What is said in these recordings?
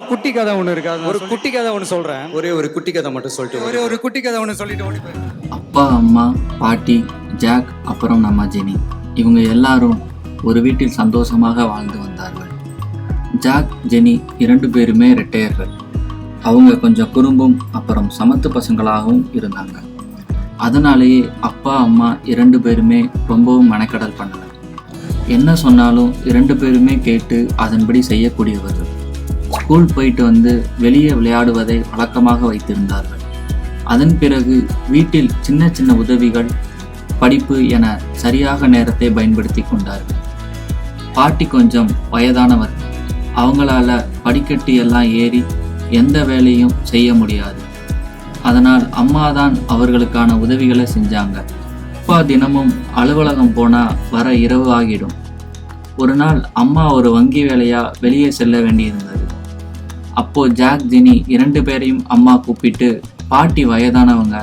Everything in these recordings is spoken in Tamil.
குட்டி கதை ஒன்று இருக்கு. ஒரு குட்டி கதை ஒன்று சொல்கிறேன். ஒரே ஒரு குட்டி கதை மட்டும் சொல்லிட்டு ஒரு குட்டி கதை ஒன்று சொல்லிட்டு ஓடி போயிரு. அப்பா, அம்மா, பாட்டி, ஜாக், அப்புறம் நம்ம ஜெனி, இவங்க எல்லாரும் ஒரு வீட்டில் சந்தோஷமாக வாழ்ந்து வந்தார்கள். ஜாக், ஜெனி 2 பேருமே ரெட்டையர்கள். அவங்க கொஞ்சம் குறும்பும் அப்புறம் சமத்து பசங்களாகவும் இருந்தாங்க. அதனாலேயே அப்பா, அம்மா 2 பேருமே ரொம்பவும் மெனக்கடல் பண்ணனர். என்ன சொன்னாலும் 2 பேருமே கேட்டு அதன்படி செய்யக்கூடியவர்கள். ஸ்கூல் போயிட்டு வந்து வெளியே விளையாடுவதை வழக்கமாக வைத்திருந்தார்கள். அதன் பிறகு வீட்டில் சின்ன சின்ன உதவிகள், படிப்பு என சரியாக நேரத்தை பயன்படுத்தி கொண்டார்கள். பாட்டி கொஞ்சம் வயதானவர். அவங்களால படிக்கட்டு எல்லாம் ஏறி எந்த வேலையும் செய்ய முடியாது. அதனால் அம்மா தான் அவர்களுக்கான உதவிகளை செஞ்சாங்க. அப்பா தினமும் அலுவலகம் போனா வர இரவு ஆகிடும். ஒரு நாள் அம்மா ஒரு வங்கி வேலையா வெளியே செல்ல வேண்டியிருந்தது. அப்போ ஜாக், ஜெனி 2 பேரையும் அம்மா கூப்பிட்டு, பாட்டி வயதானவங்க,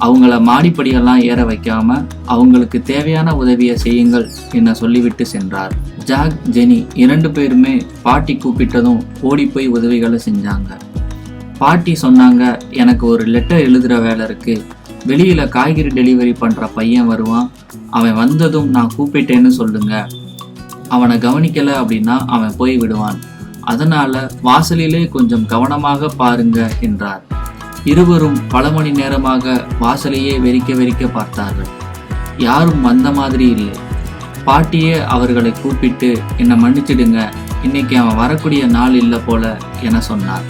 அவங்கள மாடிப்படியெல்லாம் ஏற வைக்காம அவங்களுக்கு தேவையான உதவியை செய்யுங்கள் என சொல்லிவிட்டு சென்றார். ஜாக், ஜெனி 2 பேருமே பாட்டி கூப்பிட்டதும் ஓடி போய் உதவிகளை செஞ்சாங்க. பாட்டி சொன்னாங்க, எனக்கு ஒரு லெட்டர் எழுதுகிற வேலை இருக்கு, வெளியில காய்கறி டெலிவரி பண்ற பையன் வருவான், அவன் வந்ததும் நான் கூப்பிட்டேன்னு சொல்லுங்க, அவனை கவனிக்கல அப்படின்னா அவன் போய் விடுவான், அதனால வாசலிலே கொஞ்சம் கவனமாக பாருங்க என்றார். இருவரும் பல மணி நேரமாக வாசலையே வெறிக்க பார்த்தார்கள். யாரும் வந்த மாதிரி இல்லை. பாட்டியே அவர்களை கூப்பிட்டு, என்னை மன்னிச்சிடுங்க, இன்னைக்கு அவன் வரக்கூடிய நாள் இல்லை போல என சொன்னார்.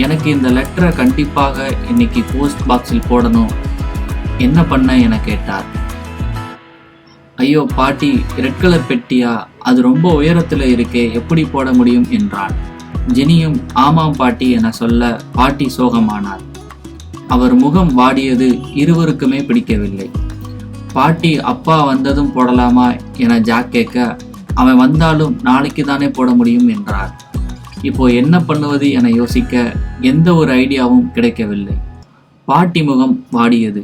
எனக்கு இந்த லெட்டரை கண்டிப்பாக இன்னைக்கு போஸ்ட் பாக்ஸில் போடணும், என்ன பண்ண என கேட்டார். ஐயோ பாட்டி, ரெட் கலர் பெட்டியா, அது ரொம்ப உயரத்துல இருக்கே, எப்படி போட முடியும் என்றாள். ஜெனியும் ஆமாம் பாட்டி என சொல்ல பாட்டி சோகமானார். அவர் முகம் வாடியது இருவருக்குமே பிடிக்கவில்லை. பாட்டி, அப்பா வந்ததும் போடலாமா என ஜாக் கேட்க, அவன் வந்தாலும் நாளைக்கு தானே போட முடியும் என்றார். இப்போ என்ன பண்ணுவது என யோசிக்க எந்த ஒரு ஐடியாவும் கிடைக்கவில்லை. பாட்டி முகம் வாடியது.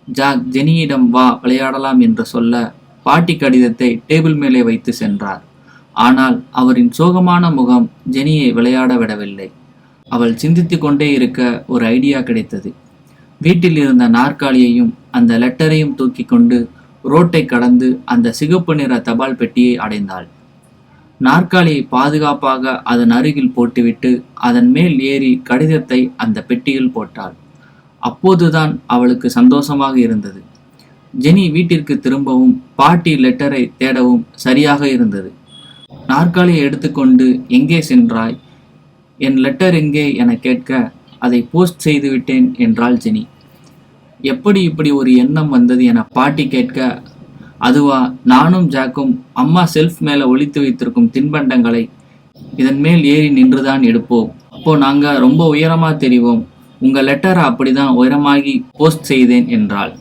ஜாக் ஜெனியிடம் வா விளையாடலாம் என்று சொல்ல பாட்டி கடிதத்தை டேபிள் மேலே வைத்து சென்றார். ஆனால் அவரின் சோகமான முகம் ஜெனியை விளையாட விடவில்லை. அவள் சிந்தித்து கொண்டே இருக்க ஒரு ஐடியா கிடைத்தது. வீட்டில் இருந்த நாற்காலியையும் அந்த லெட்டரையும் தூக்கி கொண்டு ரோட்டை கடந்து அந்த சிகப்பு நிற தபால் பெட்டியை அடைந்தாள். நாற்காலியை பாதுகாப்பாக அதன் அருகில் போட்டுவிட்டு அதன் மேல் ஏறி கடிதத்தை அந்த பெட்டியில் போட்டாள். அப்போதுதான் அவளுக்கு சந்தோஷமாக இருந்தது. ஜெனி வீட்டிற்கு திரும்பவும் பாட்டி லெட்டரை தேடவும் சரியாக இருந்தது. நாற்காலியை எடுத்துக்கொண்டு, எங்கே சென்றாய், என் லெட்டர் எங்கே என கேட்க, அதை போஸ்ட் செய்து விட்டேன் என்றாள் ஜெனி. எப்படி இப்படி ஒரு எண்ணம் வந்தது என பாட்டி கேட்க, அதுவா, நானும் ஜாக்கும் அம்மா செல்ஃப் மேல ஒளித்து வைத்திருக்கும் தின்பண்டங்களை இதன் மேல் ஏறி நின்றுதான் எடுப்போம், அப்போ நாங்க ரொம்ப உயரமா தெரிவோம், உங்க லெட்டரை அப்படிதான் உயரமாகி போஸ்ட் செய்தேன் என்றாள்.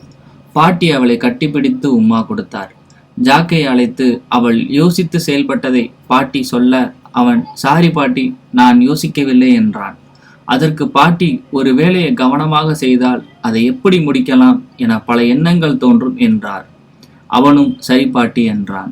பாட்டி அவளை கட்டிப்பிடித்து உம்மா கொடுத்தார். ஜாக்கை அழைத்து அவள் யோசித்து செயல்பட்டதை பாட்டி சொல்ல, அவன் சாரி பாட்டி, நான் யோசிக்கவில்லை என்றான். அதற்கு பாட்டி, ஒரு வேலையை கவனமாக செய்தால் அதை எப்படி முடிக்கலாம் என பல எண்ணங்கள் தோன்றும் என்றார். அவனும் சரி பாட்டி என்றான்.